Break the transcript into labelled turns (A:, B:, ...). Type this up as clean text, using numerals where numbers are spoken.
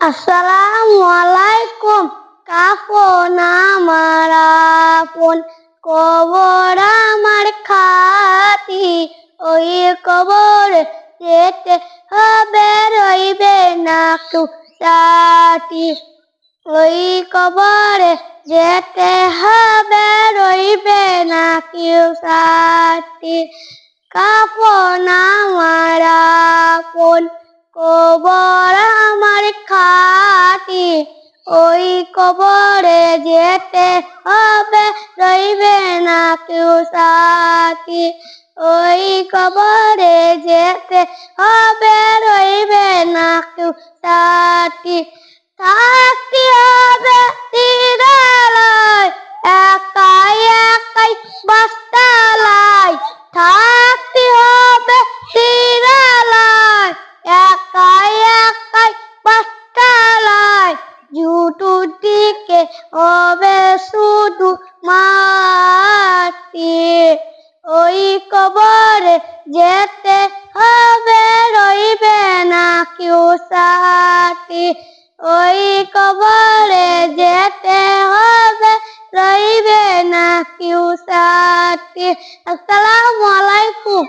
A: আসসালামু আলাইকুম। কাফন আমার আপন, কবর আমার খাতি, ওই কবর যেতে হবে, রইবে না কেউ সাথী। ওই কবরে যেতে হবে, রইবে না কেউ সাথী। কাফন আমার আপন, কবর আমার খাতি, ওই কবরে যেতে হবে, রইবে না কেউ সাথী। ওই কবরে যেতে হবে, রইবে না কেউ সাথী। থাকতে হবে তিরালায়, একাই একাই বাস্তালায়। থাকতে হবে তিরালায়, একাই একাই বাস্তালায়। জুটুর দিকে হবে শুধু মাটি, ওই কবরে যেতে হবে, রইবে না কেউ সাথী। ওই কবরে যেতে হবে, রইবে না কেউ সাথী। আসসালামু আলাইকুম।